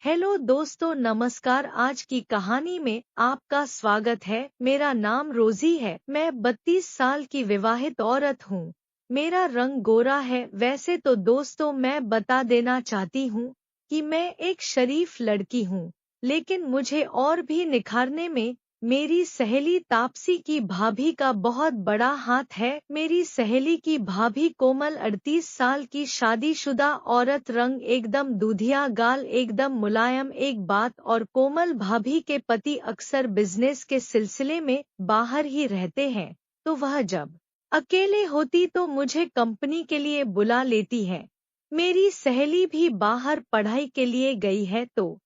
Hello दोस्तों, नमस्कार। आज की कहानी में आपका स्वागत है। मेरा नाम रोजी है। मैं 32 साल की विवाहित औरत हूँ। मेरा रंग गोरा है। वैसे तो दोस्तों, मैं बता देना चाहती हूँ कि मैं एक शरीफ लड़की हूँ, लेकिन मुझे और भी निखारने में मेरी सहेली तापसी की भाभी का बहुत बड़ा हाथ है। मेरी सहेली की भाभी कोमल 38 साल की शादीशुदा औरत, रंग एकदम दूधिया, गाल एकदम मुलायम। एक बात और, कोमल भाभी के पति अक्सर बिजनेस के सिलसिले में बाहर ही रहते हैं, तो वह जब अकेले होती तो मुझे कंपनी के लिए बुला लेती है। मेरी सहेली भी बाहर पढ़ाई के लिए गई है, तो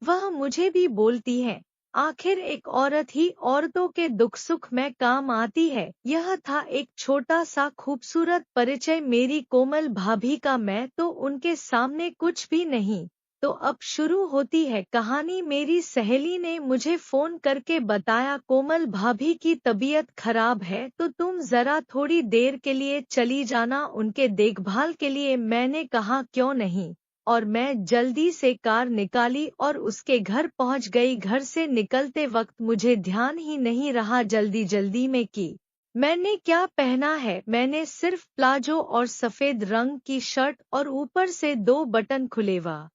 वह मुझे भी बोलती है। आखिर एक औरत ही औरतों के दुख सुख में काम आती है। यह था एक छोटा सा खूबसूरत परिचय मेरी कोमल भाभी का। मैं तो उनके सामने कुछ भी नहीं। तो अब शुरू होती है कहानी। मेरी सहेली ने मुझे फोन करके बताया, कोमल भाभी की तबीयत खराब है, तो तुम जरा थोड़ी देर के लिए चली जाना उनके देखभाल के लिए। मैंने कहा क्यों नहीं, और मैं जल्दी से कार निकाली और उसके घर पहुंच गई। घर से निकलते वक्त मुझे ध्यान ही नहीं रहा जल्दी जल्दी में कि मैंने क्या पहना है। मैंने सिर्फ प्लाजो और सफेद रंग की शर्ट और ऊपर से 2 बटन खुलेवा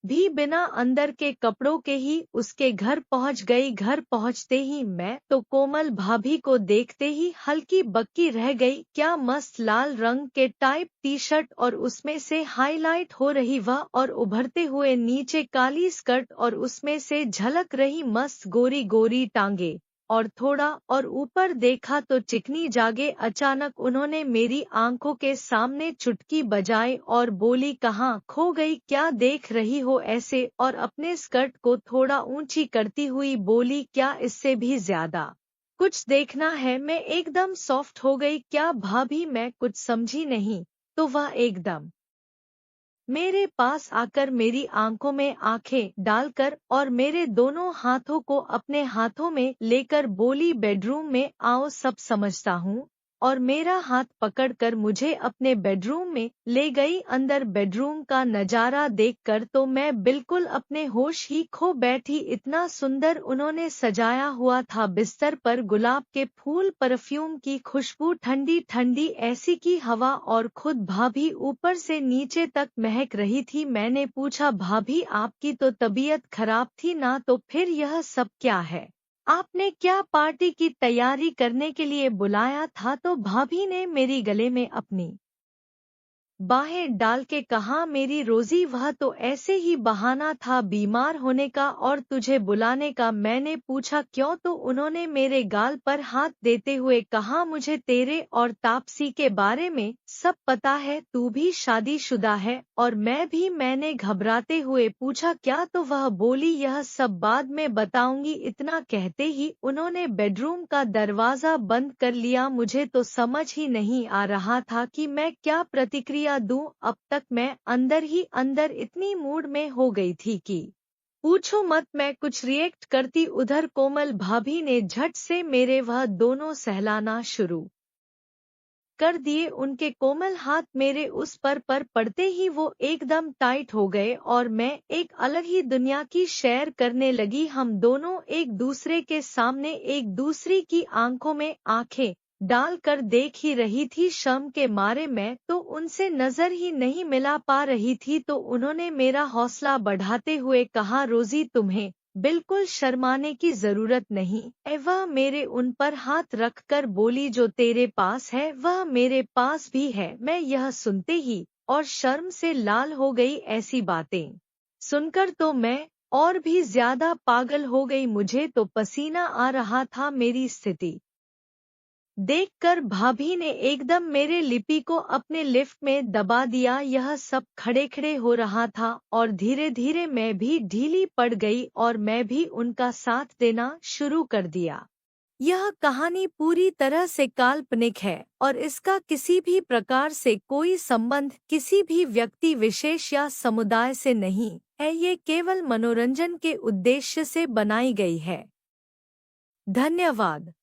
भी बिना अंदर के कपड़ों के ही उसके घर पहुंच गई। घर पहुंचते ही मैं तो कोमल भाभी को देखते ही हल्की बक्की रह गई। क्या मस्त लाल रंग के टाइप टी शर्ट और उसमें से हाईलाइट हो रही वह और उभरते हुए नीचे काली स्कर्ट और उसमें से झलक रही मस्त गोरी गोरी टांगे। और थोड़ा और ऊपर देखा तो चिकनी जागे। अचानक उन्होंने मेरी आंखों के सामने चुटकी बजाई और बोली, कहाँ खो गई, क्या देख रही हो ऐसे। और अपने स्कर्ट को थोड़ा ऊंची करती हुई बोली, क्या इससे भी ज्यादा कुछ देखना है। मैं एकदम सॉफ्ट हो गई। क्या भाभी, मैं कुछ समझी नहीं। तो वह एकदम मेरे पास आकर मेरी आंखों में आंखें डालकर और मेरे दोनों हाथों को अपने हाथों में लेकर बोली, बेडरूम में आओ, सब समझता हूँ। और मेरा हाथ पकड़कर मुझे अपने बेडरूम में ले गई। अंदर बेडरूम का नजारा देखकर तो मैं बिल्कुल अपने होश ही खो बैठी। इतना सुंदर उन्होंने सजाया हुआ था। बिस्तर पर गुलाब के फूल, परफ्यूम की खुशबू, ठंडी ठंडी ऐसी की हवा, और खुद भाभी ऊपर से नीचे तक महक रही थी। मैंने पूछा, भाभी आपकी तो तबीयत खराब थी ना, तो फिर यह सब क्या है? आपने क्या पार्टी की तैयारी करने के लिए बुलाया था? तो भाभी ने मेरी गले में अपनी बाहें डाल के कहा, मेरी रोजी, वह तो ऐसे ही बहाना था बीमार होने का और तुझे बुलाने का। मैंने पूछा क्यों? तो उन्होंने मेरे गाल पर हाथ देते हुए कहा, मुझे तेरे और तापसी के बारे में सब पता है, तू भी शादीशुदा है और मैं भी। मैंने घबराते हुए पूछा क्या? तो वह बोली, यह सब बाद में बताऊंगी। इतना कहते ही उन्होंने बेडरूम का दरवाजा बंद कर लिया। मुझे तो समझ ही नहीं आ रहा था कि मैं क्या प्रतिक्रिया दूं। अब तक मैं अंदर ही अंदर इतनी मूड में हो गई थी कि पूछो मत। मैं कुछ रिएक्ट करती, उधर कोमल भाभी ने झट से मेरे वह दोनों सहलाना शुरू कर दिए। उनके कोमल हाथ मेरे उस पर पड़ते ही वो एकदम टाइट हो गए और मैं एक अलग ही दुनिया की शेयर करने लगी। हम दोनों एक दूसरे के सामने एक दूसरी की आंखों में आंखें डाल कर देख ही रही थी। शर्म के मारे मैं तो उनसे नजर ही नहीं मिला पा रही थी। तो उन्होंने मेरा हौसला बढ़ाते हुए कहा, रोजी, तुम्हें बिल्कुल शर्माने की जरूरत नहीं। वह मेरे उन पर हाथ रखकर बोली, जो तेरे पास है वह मेरे पास भी है। मैं यह सुनते ही और शर्म से लाल हो गई। ऐसी बातें सुनकर तो मैं और भी ज्यादा पागल हो गई। मुझे तो पसीना आ रहा था। मेरी स्थिति देखकर भाभी ने एकदम मेरे लिपि को अपने लिफ्ट में दबा दिया। यह सब खड़े खड़े हो रहा था और धीरे धीरे मैं भी ढीली पड़ गई और मैं भी उनका साथ देना शुरू कर दिया। यह कहानी पूरी तरह से काल्पनिक है और इसका किसी भी प्रकार से कोई संबंध किसी भी व्यक्ति विशेष या समुदाय से नहीं है। ये केवल मनोरंजन के उद्देश्य से बनाई गई है। धन्यवाद।